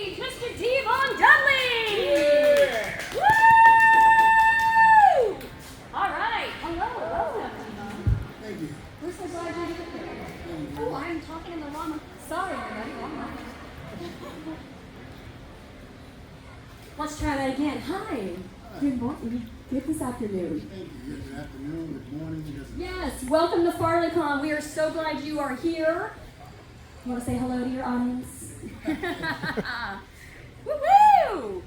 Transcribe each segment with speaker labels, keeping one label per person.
Speaker 1: meet Mr. Devon Dudley!
Speaker 2: Yeah.
Speaker 1: Woo! All right. Hello. Welcome.
Speaker 2: Thank you.
Speaker 1: We're so glad you're here. Oh, I'm talking in the wrong. Sorry, everybody. Wrong one. Let's try that again. Hi. Good morning. Good this afternoon.
Speaker 2: Thank you. Good afternoon, good morning.
Speaker 1: Yes, welcome to FarleyCon. We are so glad you are here. You want to say hello to your audience? Woo-hoo!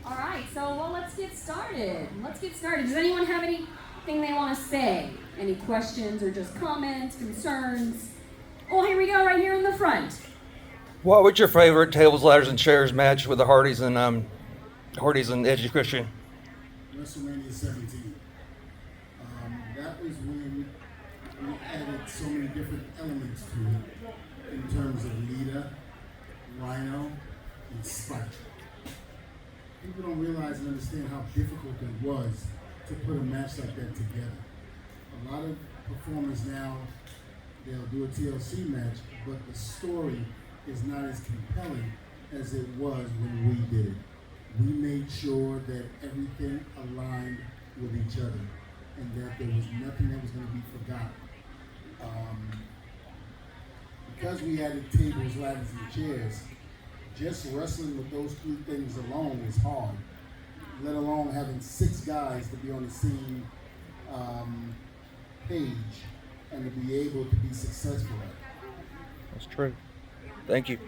Speaker 1: All right, so let's get started. Does anyone have anything they want to say? Any questions or just comments, concerns? Oh, here we go, right here in the front.
Speaker 3: What was your favorite tables, ladders, and chairs match with the Hardys and Edge Christian?
Speaker 2: WrestleMania 17. That was when we added so many different elements to it in terms of Lita, Rhino, and Spike. People don't realize and understand how difficult it was to put a match like that together. A lot of performers now, they'll do a TLC match, but the story is not as compelling as it was when we did it. We made sure that everything aligned with each other and that there was nothing that was going to be forgotten. Because we added tables, ladders, and chairs, just wrestling with those three things alone is hard, let alone having 6 guys to be on the same page and to be able to be successful at it.
Speaker 3: That's true. Thank you.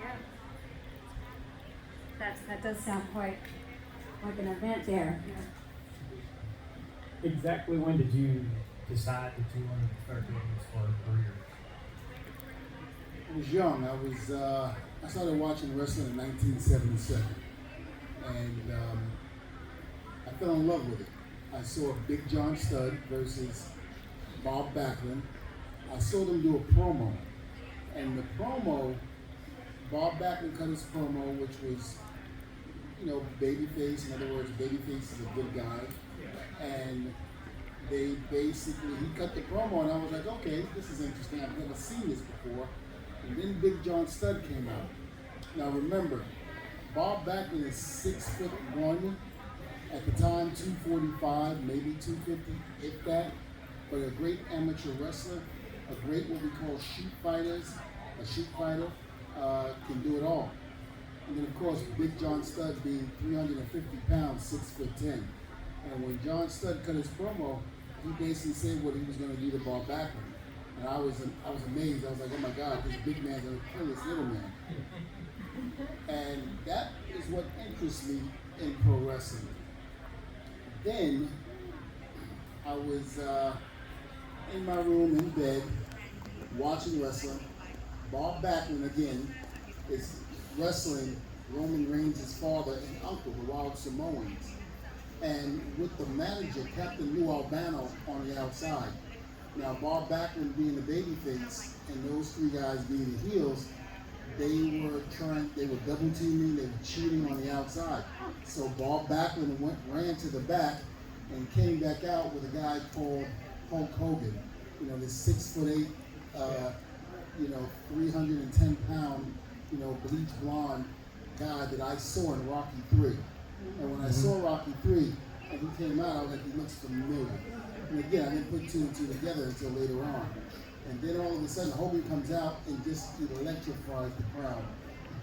Speaker 1: That does sound quite like an event there.
Speaker 4: Exactly when did you decide that you wanted to start doing this for a career?
Speaker 2: I was young. I started watching wrestling in 1977, and I fell in love with it. I saw Big John Studd versus Bob Backlund. I saw them do a promo, and the promo, Bob Backlund cut his promo, which was, babyface. In other words, babyface is a good guy, and he cut the promo, and I was like, okay, this is interesting. I've never seen this before. And then Big John Studd came out. Now remember, Bob Backlund is 6'1", at the time 245, maybe 250, if that. But a great amateur wrestler, a great what we call shoot fighter can do it all. And then of course, Big John Studd being 350 pounds, 6'10". And when John Studd cut his promo, he basically said what he was going to do to Bob Backlund. And I was amazed. I was like, oh my God, this big man's going to kill this little man. And that is what interests me in pro wrestling. Then I was in my room in bed watching wrestling. Bob Backlund again is wrestling Roman Reigns' father and uncle, the Wild Samoans. And with the manager, Captain Lou Albano, on the outside. Now, Bob Backlund being the babyface and those 3 guys being the heels, they were double teaming, they were cheating on the outside. So Bob Backlund ran to the back and came back out with a guy called Hulk Hogan. This 6'8", 310 pound, bleach blonde guy that I saw in Rocky 3. And when I saw Rocky 3 and he came out, I was like, he looks familiar. And again, I didn't put 2 and 2 together until later on. And then all of a sudden, Hogan comes out and just electrifies the crowd.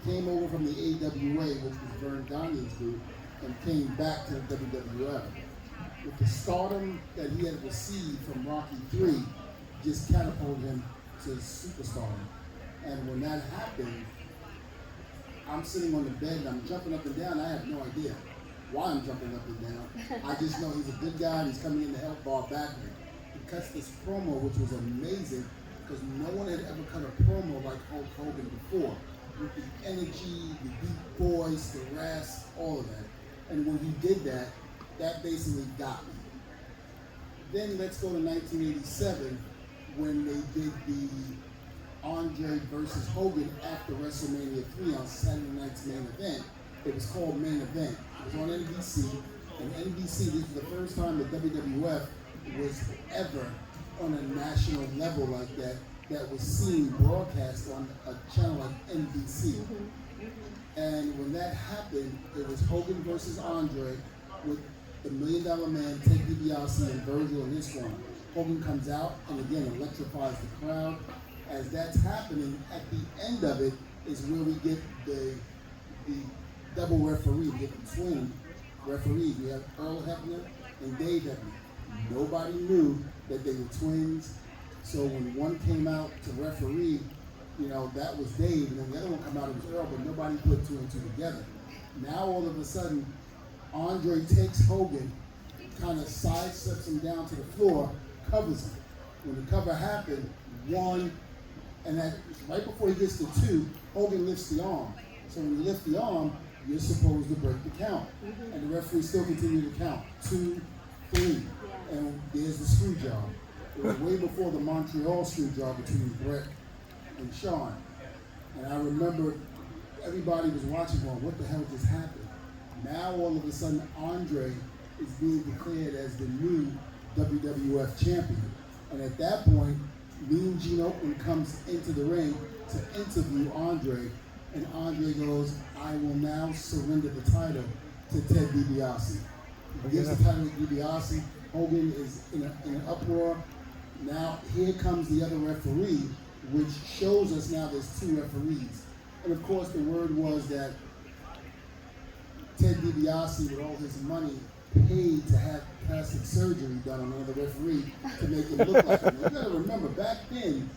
Speaker 2: He came over from the AWA, which was Vern Gagne's group, and came back to the WWF. With the stardom that he had received from Rocky 3, just catapulted him to superstardom. And when that happened, I'm sitting on the bed and I'm jumping up and down. I have no idea why I'm jumping up and down. I just know he's a good guy and he's coming in to help Bob Backlund. He cuts this promo, which was amazing because no one had ever cut a promo like Hulk Hogan before. With the energy, the deep voice, the rasp, all of that. And when he did that, that basically got me. Then let's go to 1987 when they did the Andre versus Hogan after WrestleMania 3 on Saturday night's main event. It was called Main Event. It was on NBC, and NBC, this is the first time that WWF was ever on a national level like that was seen broadcast on a channel like NBC. And when that happened, it was Hogan versus Andre with the $1 Million Man, Ted DiBiase, and Virgil in his corner. Hogan comes out and again electrifies the crowd. As that's happening, at the end of it is where we get the double referee, we get the twin referees. We have Earl Hebner and Dave Hebner. Nobody knew that they were twins. So when one came out to referee, you know, that was Dave, and then the other one come out, it was Earl, but nobody put two and two together. Now all of a sudden, Andre takes Hogan, kind of sidesteps him down to the floor, covers him. When the cover happened, one, and that right before he gets to two, Hogan lifts the arm. So when you lift the arm, you're supposed to break the count. And the referee still continued to count. 2, 3, and there's the screw job. It was way before the Montreal screw job between Brett and Sean. And I remember everybody was watching going, what the hell just happened? Now all of a sudden Andre is being declared as the new WWF champion. And at that point, Mean Gene Oakland comes into the ring to interview Andre, and Andre goes, I will now surrender the title to Ted DiBiase. He gives the title to DiBiase. Hogan is in an uproar. Now here comes the other referee, which shows us now there's two referees. And of course the word was that Ted DiBiase, with all his money, paid to have plastic surgery done on another referee to make him look like him. You gotta remember, back then,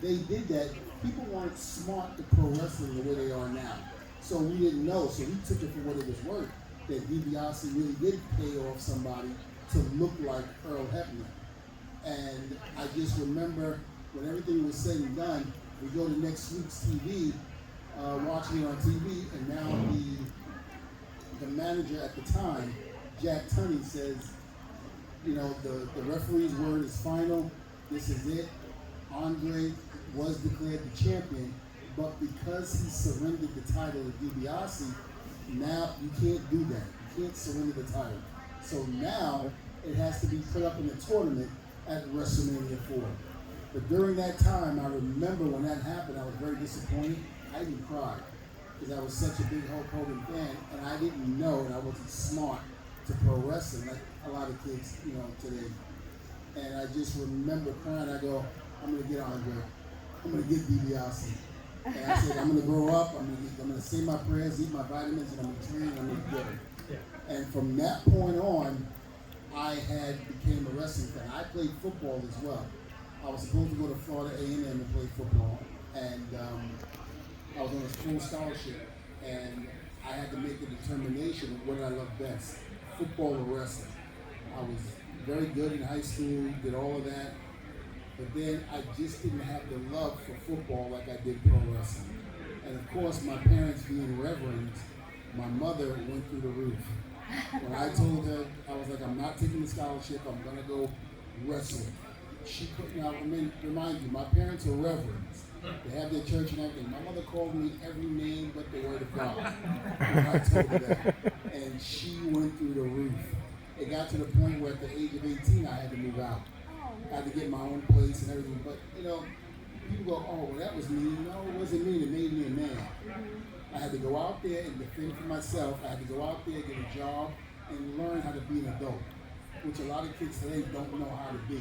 Speaker 2: they did that. People weren't smart to pro wrestling the way they are now. So we didn't know, so we took it for what it was worth, that DiBiase really did pay off somebody to look like Earl Hebner. And I just remember when everything was said and done, we go to next week's TV, watching it on TV, and now the manager at the time, Jack Tunney, says, you know, the referee's word is final. This is it. Andre was declared the champion, but because he surrendered the title to DiBiase, now you can't do that. You can't surrender the title. So now it has to be put up in a tournament at WrestleMania 4. But during that time, I remember when that happened, I was very disappointed. I even cried because I was such a big Hulk Hogan fan, and I didn't know, and I wasn't smart to pro wrestling like a lot of kids, you know, today. And I just remember crying. I go, I'm gonna get Andre. I'm gonna get DiBiase. And I said, I'm gonna grow up. I'm gonna say my prayers, eat my vitamins, and I'm gonna train. And I'm gonna get him. And from that point on, I became a wrestling fan. I played football as well. I was supposed to go to Florida A&M and play football, and I was on a full scholarship, and I had to make a determination of what I loved best, football or wrestling. I was very good in high school, did all of that, but then I just didn't have the love for football like I did pro wrestling. And of course, my parents being reverends, my mother went through the roof. When I told her, I was like, I'm not taking the scholarship, I'm gonna go wrestling. She couldn't, now remind you, my parents are reverends. They have their church and everything. My mother called me every name but the word of God when I told her that. And she went through the roof. It got to the point where at the age of 18, I had to move out. I had to get my own place and everything. But, you know, people go, oh, well, that was mean. No, it wasn't mean. It made me a man. I had to go out there and defend for myself. I had to go out there, get a job, and learn how to be an adult, which a lot of kids today don't know how to be.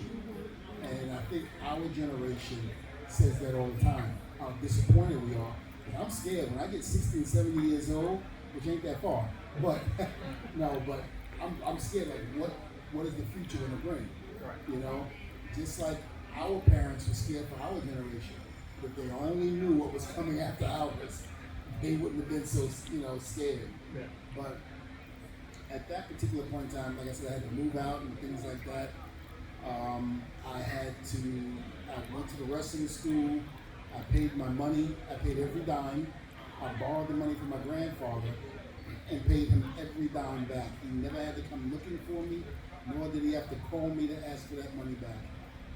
Speaker 2: And I think our generation says that all the time, how disappointed we are. I'm scared. When I get 60 and 70 years old, which ain't that far, but no, but I'm scared, like what is the future going to bring? You know, just like our parents were scared for our generation. If they only knew what was coming after ours, they wouldn't have been so, you know, scared.
Speaker 4: Yeah.
Speaker 2: But at that particular point in time, like I said, I had to move out and things like that. I went to the wrestling school. I paid my money. I paid every dime. I borrowed the money from my grandfather and paid him every dime back. He never had to come looking for me, nor did he have to call me to ask for that money back.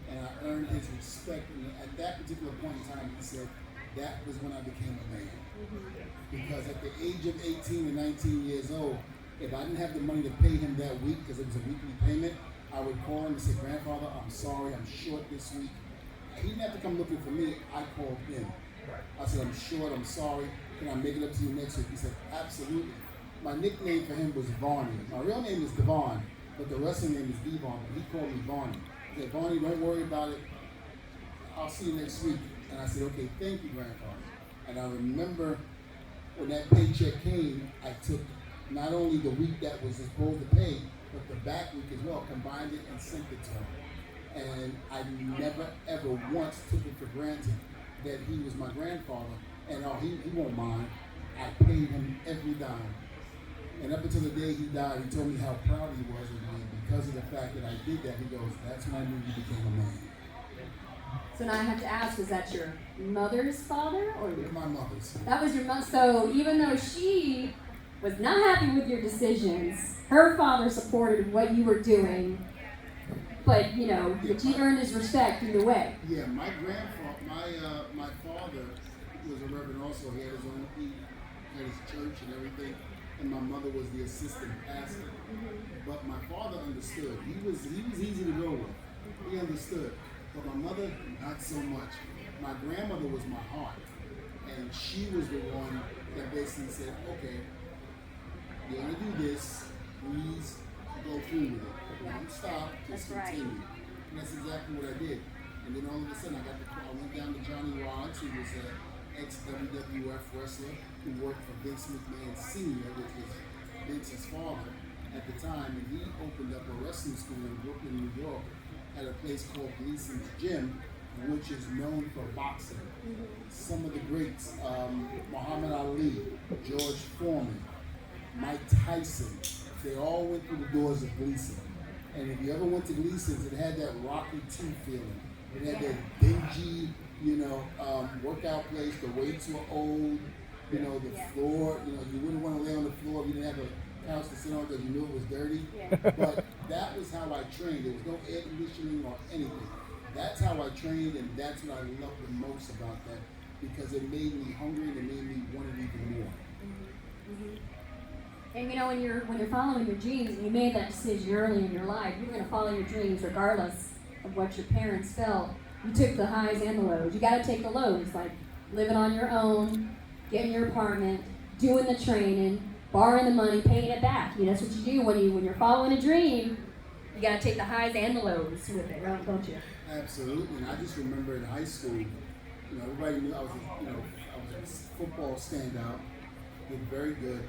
Speaker 2: And I earned his respect. And at that particular point in time, he said, that was when I became a man. Because at the age of 18 and 19 years old, if I didn't have the money to pay him that week, because it was a weekly payment, I would call him and say, Grandfather, I'm sorry, I'm short this week. He didn't have to come looking for me, I called him. I said, I'm short, I'm sorry. can I make it up to you next week? He said, absolutely. My nickname for him was Varney. My real name is Devon, but the wrestling name is Devon. But he called me Varney. He said, Varney, don't worry about it. I'll see you next week. And I said, okay, thank you, grandfather. And I remember when that paycheck came, I took not only the week that was supposed to pay, but the back week as well, combined it and sent it to him. And I never, ever once took it for granted that he was my grandfather. And he won't mind. I paid him every dime. And up until the day he died, he told me how proud he was of me. Because of the fact that I did that, he goes, that's when I knew you became a man.
Speaker 1: So now I have to ask, was that your mother's father or your?
Speaker 2: My mother's.
Speaker 1: That was your mom. So even though she was not happy with your decisions, her father supported what you were doing. But but she earned his respect either way.
Speaker 2: Yeah, my grandfather, my father was a reverend also. He had his own, he had his church and everything. And my mother was the assistant pastor. But my father understood. He was easy to go with. He understood. But my mother, not so much. My grandmother was my heart. And she was the one that basically said, okay, you're going to do this. Please go through with it. Don't stop. Just continue. And that's exactly what I did. And then all of a sudden, I went down to Johnny Rodz, who was an ex-WWF wrestler who worked for Vince McMahon Sr., which was Vince's father at the time. And he opened up a wrestling school in Brooklyn, New York, at a place called Gleason's Gym, which is known for boxing. Some of the greats, Muhammad Ali, George Foreman, Mike Tyson, they all went through the doors of Gleason. And if you ever went to Gleason's, it had that Rocky II feeling. It had that dingy, workout place. The weights were old. The floor. You wouldn't want to lay on the floor if you didn't have a couch to sit on because you knew it was dirty. But that was how I trained. There was no air conditioning or anything. That's how I trained, and that's what I loved the most about that because it made me hungry and it made me want it even more.
Speaker 1: And when you're following your dreams, and you made that decision early in your life, you're going to follow your dreams regardless of what your parents felt. You took the highs and the lows. You got to take the lows, like living on your own, getting your apartment, doing the training, borrowing the money, paying it back. That's what you do when you're following a dream. You got to take the highs and the lows with it, don't you?
Speaker 2: Absolutely. And I just remember in high school, everybody knew I was a football standout, did very good.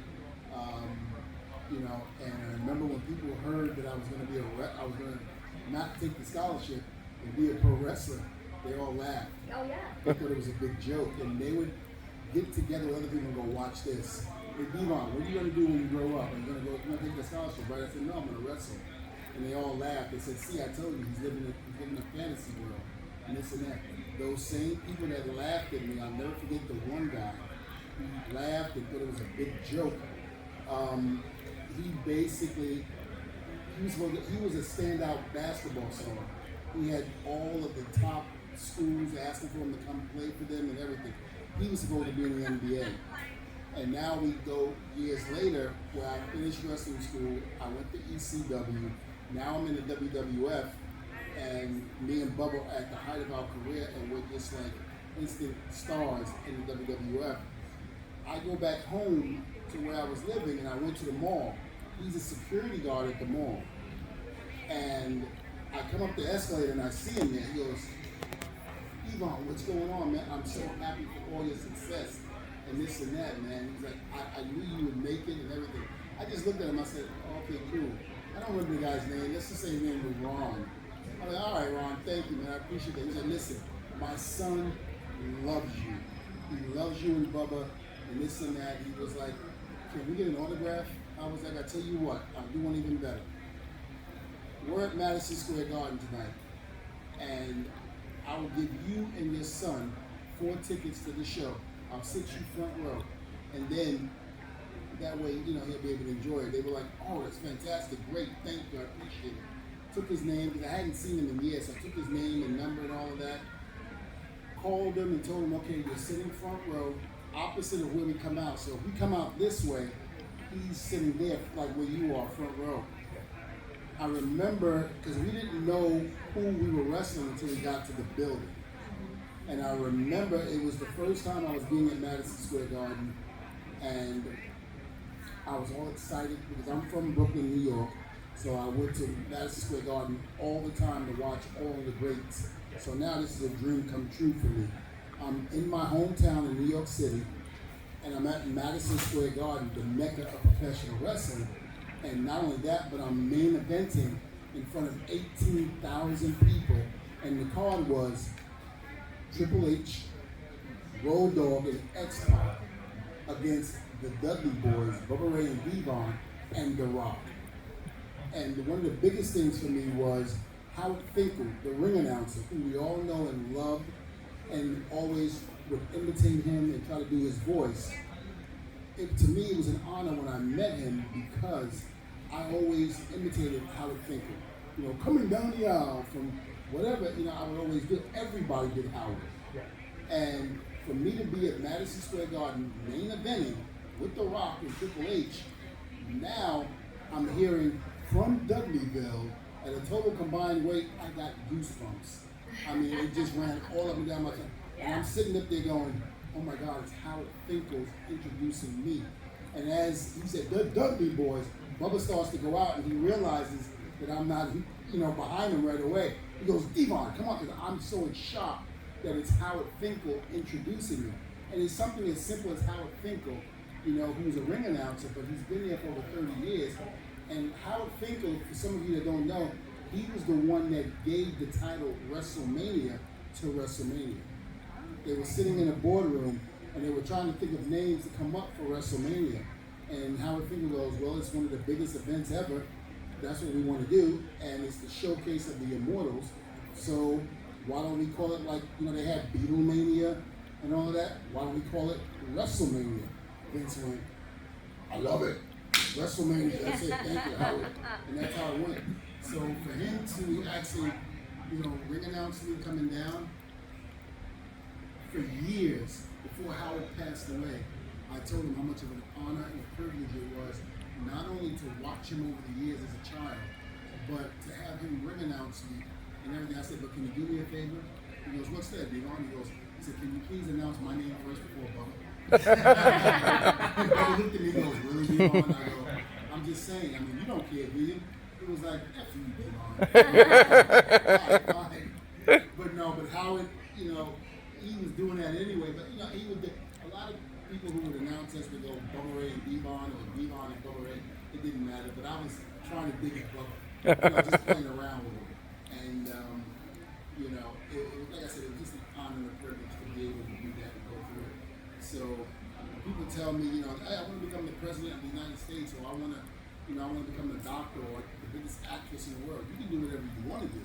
Speaker 2: And I remember when people heard that I was going to I was going to not take the scholarship and be a pro wrestler, they all laughed.
Speaker 1: Oh yeah.
Speaker 2: They thought it was a big joke, and they would get together with other people and go, watch this. Hey, Devon, what are you going to do when you grow up? Are you going to take the scholarship, right? I said, no, I'm going to wrestle. And they all laughed. They said, see, I told you, he's living in a fantasy world, and this and that. Those same people that laughed at me, I'll never forget the one guy who laughed and thought it was a big joke. He was a standout basketball star. He had all of the top schools asking for him to come play for them and everything. He was supposed to be in the NBA. And now we go years later, where I finished wrestling school, I went to ECW, now I'm in the WWF, and me and Bubba at the height of our career, and we're just like instant stars in the WWF. I go back home to where I was living, and I went to the mall. He's a security guard at the mall. And I come up the escalator, and I see him there. He goes, Devon, what's going on, man? I'm so happy for all your success and this and that, man. He's like, I knew you would make it and everything. I just looked at him, I said, okay, cool. I don't remember the guy's name. Let's just say his name was Ron. I'm like, all right, Ron, thank you, man. I appreciate that. He said, listen, my son loves you. He loves you and Bubba and this and that. He was like, can we get an autograph? I was like, I tell you what, I'll do one even better. We're at Madison Square Garden tonight, and I will give you and your son 4 tickets to the show. I'll sit you front row, and then that way, he'll be able to enjoy it. They were like, oh, that's fantastic, great, thank you, I appreciate it. Took his name, because I hadn't seen him in years, so I took his name and number and all of that. Called him and told him, okay, you're sitting front row, opposite of where we come out. So if we come out this way, he's sitting there, like where you are, front row. I remember, because we didn't know who we were wrestling until we got to the building. And I remember it was the first time I was being at Madison Square Garden, and I was all excited because I'm from Brooklyn, New York. So I went to Madison Square Garden all the time to watch all of the greats. So now this is a dream come true for me. I'm in my hometown in New York City, and I'm at Madison Square Garden, the mecca of professional wrestling. And not only that, but I'm main eventing in front of 18,000 people. And the card was Triple H, Road Dogg, and X-Pac against the Dudley boys, Bubba Ray and Devon, and The Rock. And one of the biggest things for me was Howard Finkel, the ring announcer, who we all know and love, and always would imitate him and try to do his voice. To me, it was an honor when I met him because I always imitated Howard Finkel. You know, coming down the aisle from whatever, you know, I would always do. Everybody did Howard. And for me to be at Madison Square Garden main eventing with The Rock and Triple H, now I'm hearing from Dudleyville at a total combined weight, I got goosebumps. I mean, it just ran all up and down my tongue. And I'm sitting up there going, oh my God, it's Howard Finkel's introducing me. And as he said, the Dudley boys, Bubba starts to go out and he realizes that I'm not, you know, behind him right away. He goes, Devon, come on, because I'm so in shock that it's Howard Finkel introducing me. And it's something as simple as Howard Finkel, you know, who's a ring announcer, but he's been there for over 30 years. And Howard Finkel, for some of you that don't know, he was the one that gave the title WrestleMania to WrestleMania. They were sitting in a boardroom and they were trying to think of names to come up for WrestleMania. And Howard Finkel goes, well, it's one of the biggest events ever. That's what we want to do. And it's the showcase of the Immortals. So why don't we call it like, you know, they had Beatlemania and all of that. Why don't we call it WrestleMania? Vince went, I love it. WrestleMania, that's it, thank you, Howard. And that's how it went. So for him to actually, you know, ring announce me coming down, for years before Howard passed away, I told him how much of an honor and a privilege it was, not only to watch him over the years as a child, but to have him ring announce me and everything. I said, but can you do me a favor? He goes, what's that, Devon? He said, can you please announce my name first before Bubba? He looked at me and goes, really, Devon? I go, I'm just saying, I mean, you don't care, do you? He was like, F you, Devon. Fine. But Howard, you know, he was doing that anyway, but you know, he would. A lot of people who would announce us would go Bubba Ray and Devon, or Devon and Bubba Ray. It didn't matter, but I was trying to dig at Bubba, you know, just playing around with him. And you know, like I said, it was just an honor and a privilege to be able to do that and go through it. So when people tell me, you know, hey, I want to become the president of the United States, or I want to, you know, I want to become the doctor or the biggest actress in the world. You can do whatever you want to do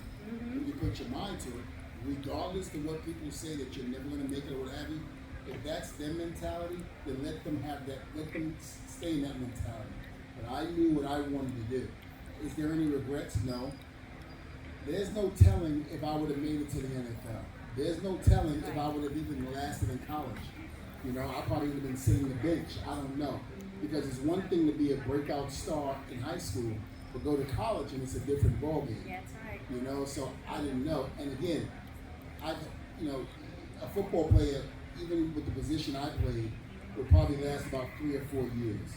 Speaker 2: when you put your mind to it. Regardless of what people say that you're never going to make it or what have you, if that's their mentality, then let them have that, let them stay in that mentality. But I knew what I wanted to do. Is there any regrets? No. There's no telling if I would have made it to the NFL. There's no telling if I would have even lasted in college. You know, I probably would have been sitting the bench. I don't know. Because it's one thing to be a breakout star in high school, but go to college and it's a different ballgame.
Speaker 1: Yeah, that's right.
Speaker 2: You know, so I didn't know. And again, you know, a football player, even with the position I played, would probably last about 3 or 4 years.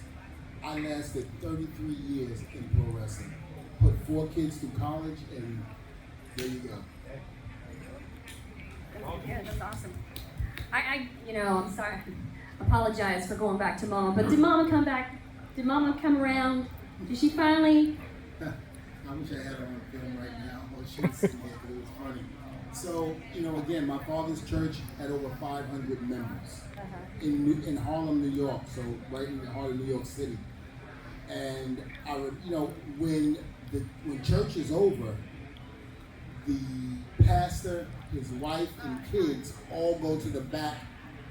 Speaker 2: I lasted 33 years in pro wrestling. Put 4 kids through college, and there you go.
Speaker 1: Yeah, that's awesome. You know, I'm sorry. Apologize for going back to Mom, but did Mama come back? Did Mama come around? Did she finally?
Speaker 2: I wish I had her on film right now. Well, she was sitting there, but it was funny. So, you know, again, my father's church had over 500 members in Harlem, New York, so right in the heart of New York City. And you know, when church is over, the pastor, his wife, and kids all go to the back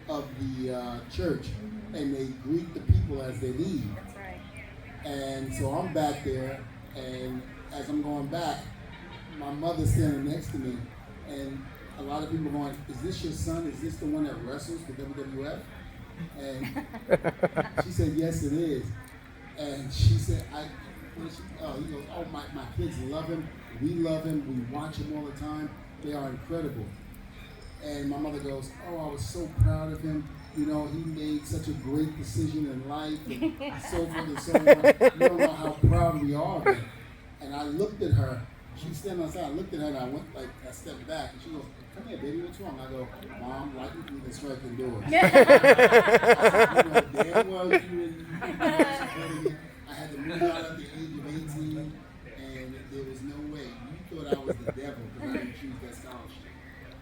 Speaker 2: of the church, and they greet the people as they leave.
Speaker 1: That's right.
Speaker 2: And so I'm back there, and as I'm going back, my mother's standing next to me. And a lot of people are going, is this your son? Is this the one that wrestles for WWF? And she said, yes, it is. And she said, he goes, oh, my kids love him. We love him. We watch him all the time. They are incredible. And my mother goes, "Oh, I was so proud of him. You know, he made such a great decision in life, and so forth and so on. You don't know how proud we are of him." And I looked at her. She's standing outside. I looked at her and I went like I stepped back, and she goes, "Come here, baby. What's wrong?" I go, "Mom, why didn't you can strike the door?" You know, damn well you supported me. I had to move out at the age of 18, and there was no way. You thought I was the devil because I didn't choose that scholarship.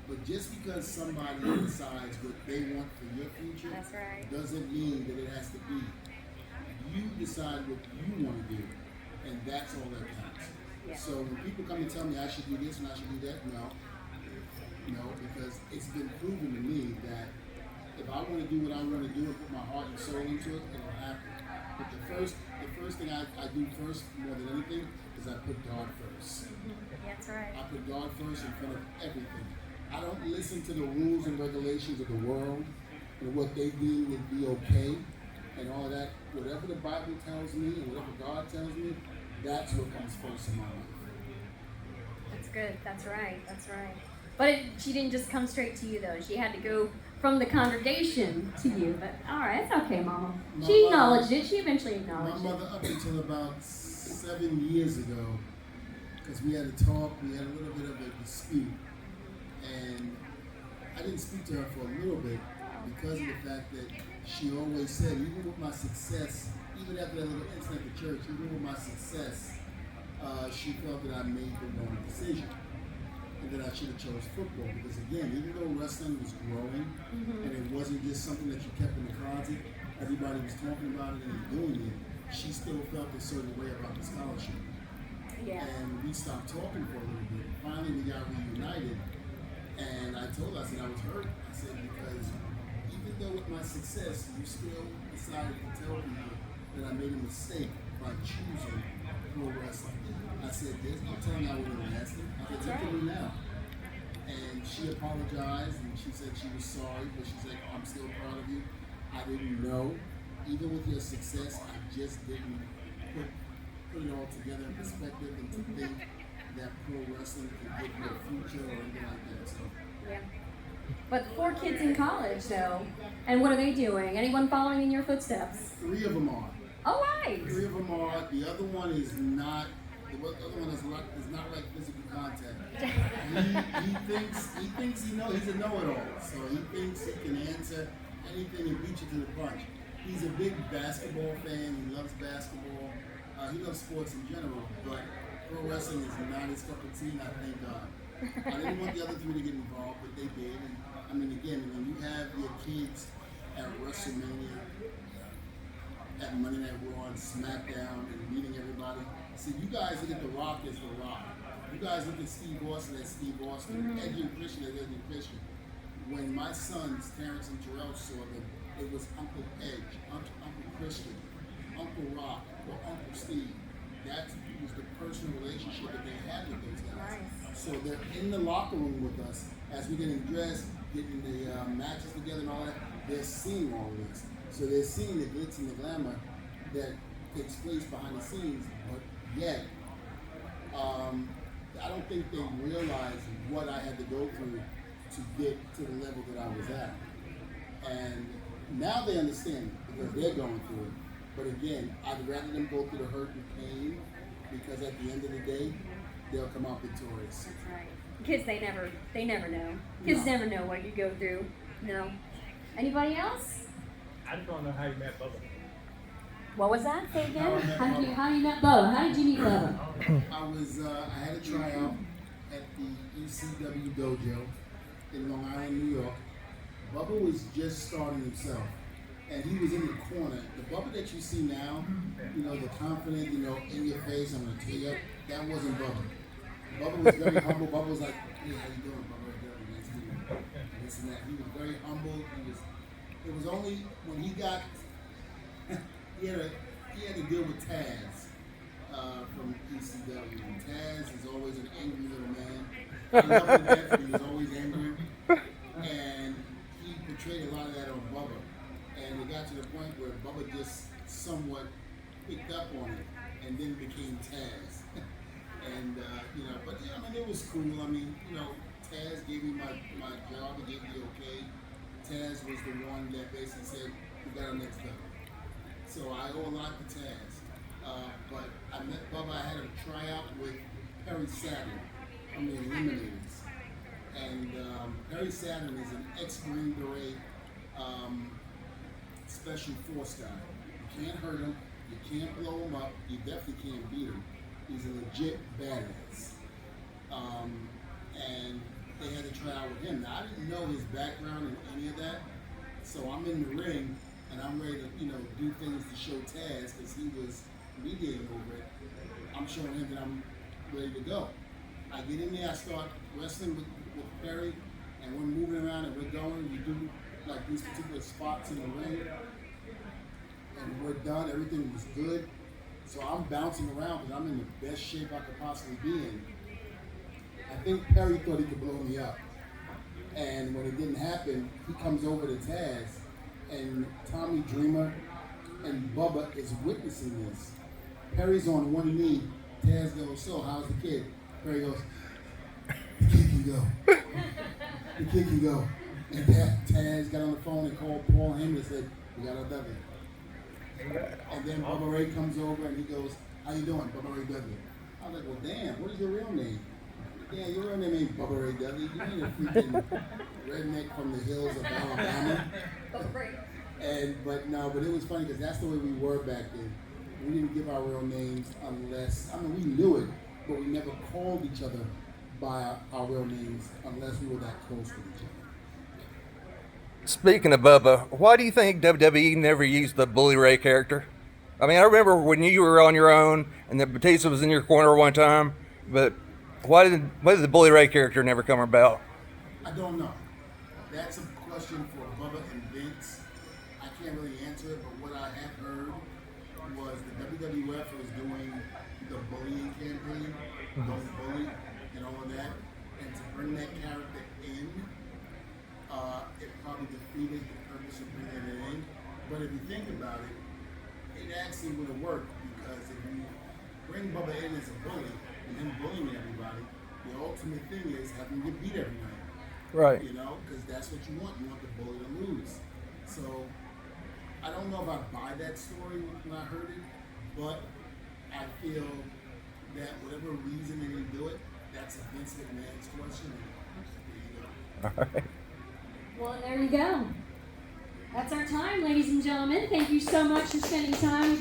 Speaker 2: But just because somebody decides what they want for your future
Speaker 1: That's right.
Speaker 2: doesn't mean that it has to be. You decide what you want to do, and that's all that counts.
Speaker 1: Yeah.
Speaker 2: So when people come and tell me I should do this and I should do that, no, because it's been proven to me that if I want to do what I want to do and put my heart and soul into it, it'll happen. But the first thing I do first, more than anything, is I put God first.
Speaker 1: That's right.
Speaker 2: I put God first in front of everything. I don't listen to the rules and regulations of the world and what they deem would be okay and all that. Whatever the Bible tells me and whatever God tells me, that's what comes first in my life.
Speaker 1: That's good. That's right. That's right. But she didn't just come straight to you, though. She had to go from the congregation to you. But all right, it's okay, Mama. She acknowledged it. She eventually acknowledged
Speaker 2: my mother, up until about 7 years ago, because we had a talk, we had a little bit of a dispute. And I didn't speak to her for a little bit because of the fact that she always said, even with my success, even after that little incident at church, even with my success, she felt that I made the wrong decision and that I should have chose football. Because again, even though wrestling was growing and it wasn't just something that you kept in the closet, everybody was talking about it and doing it, she still felt a certain way about the scholarship.
Speaker 1: Yeah.
Speaker 2: And we stopped talking for a little bit. Finally, we got reunited. And I told her, I said I was hurt. I said, because even though with my success, you still decided to tell people that I made a mistake by choosing pro wrestling. I said, there's no telling I would have lasted. I said, look at me now. And she apologized and she said she was sorry, but she said, I'm still proud of you. I didn't know. Even with your success, I just didn't put it all together in perspective and to think that pro wrestling can give you a future or anything like that. So.
Speaker 1: Yeah. But 4 kids in college, though. And what are they doing? Anyone following in your footsteps?
Speaker 2: 3 of them are.
Speaker 1: All right.
Speaker 2: 3 of them are. The other one is not. The other one is not like physical contact. He thinks he knows. He's a know-it-all. So he thinks he can answer anything and beat you to the punch. He's a big basketball fan. He loves basketball. He loves sports in general, but pro wrestling is not his cup of tea, and I thank God. I didn't want the other 3 to get involved, but they did. And I mean, again, when you have your kids at WrestleMania, at Monday Night Raw and SmackDown, and meeting everybody, see, you guys look at The Rock as The Rock. You guys look at Steve Austin as Steve Austin, Edge and Christian as Edge and Christian. When my sons, Terrence and Terrell, saw them, it was Uncle Edge, Uncle Christian, Uncle Rock, or Uncle Steve. That was the personal relationship that they had with those guys.
Speaker 1: Nice.
Speaker 2: So they're in the locker room with us as we're getting dressed, getting the matches together and all that. They're seeing all this. So they're seeing the glitz and the glamour that takes place behind the scenes. But yet, I don't think they realize what I had to go through to get to the level that I was at. And now they understand it because they're going through it. But again, I'd rather them go through the hurt and pain because at the end of the day, they'll come out victorious.
Speaker 1: That's right. Kids, they never know. Kids never know what you go through. No. Anybody else?
Speaker 4: I just want to know how you met Bubba.
Speaker 1: What was that? Say again.
Speaker 2: How
Speaker 1: you met Bubba? How did you meet Bubba?
Speaker 2: I had a tryout at the ECW dojo in Long Island, New York. Bubba was just starting himself. And he was in the corner. The Bubba that you see now, the confident, in your face, I'm going to tell you, that wasn't Bubba. Bubba was very humble. Bubba was like, hey, how you doing, Bubba? Nice to meet you. This and that. He was very humble. It was only when he got, he had to deal with Taz from ECW. And Taz is always an angry little man. I love him to death, but he was always angry. And he portrayed a lot of that on Bubba. And it got to the point where Bubba just somewhat picked up on it and then became Taz. And, but yeah, it was cool. Taz gave me my job, he gave me the okay. Taz was the one that basically said, we got our next level. So I owe a lot to Taz. But I met Bubba, I had him try out with Perry Saturn from the Eliminators. And Perry Saturn is an ex-Green Beret special force guy. You can't hurt him, you can't blow him up, you definitely can't beat him. He's a legit badass. And they had to try out with him. Now, I didn't know his background and any of that, so I'm in the ring and I'm ready to, do things to show Taz because he was mediating over it. I'm showing him that I'm ready to go. I get in there, I start wrestling with Perry, and we're moving around and we're going. We do like these particular spots in the ring, and we're done. Everything was good. So I'm bouncing around because I'm in the best shape I could possibly be in. I think Perry thought he could blow me up. And when it didn't happen, he comes over to Taz, and Tommy Dreamer and Bubba is witnessing this. Perry's on one knee. Taz goes, so how's the kid? Perry goes, the kid can go. The kid can go. And Taz got on the phone and called Paul Heyman and said, we got a Dudley. And then Bubba Ray comes over and he goes, how you doing? Bubba Ray Dudley. I was like, well, damn, what is your real name? Yeah, your real name ain't Bubba Ray Dudley. You ain't a freaking redneck from the hills of Alabama. But it was funny because that's the way we were back then. We didn't give our real names unless, we knew it, but we never called each other by our real names unless we were that close with each other.
Speaker 3: Speaking of Bubba, why do you think WWE never used the Bully Ray character? I rember when you were on your own and the Batista was in your corner one time, but why did the Bully Ray character never come about?
Speaker 2: I don't know. That's a question for Bubba and Vince. I can't really answer it, but what I have heard was the WWF was doing the bullying campaign, Don't Bully, and all of that, and to bring that character in, it probably defeated the purpose of bringing it in. But if you think about it, it actually would have worked because if you bring Bubba in as a bully and him bullying everybody, the ultimate thing is having him get beat every night.
Speaker 3: Right.
Speaker 2: Because that's what you want. You want the bully to lose. So I don't know if I buy that story when I heard it, but I feel that whatever reason they didn't do it, that's a Vince McMahon's question. There you go.
Speaker 3: All right.
Speaker 1: Well, there you go. That's our time, ladies and gentlemen. Thank you so much for spending time with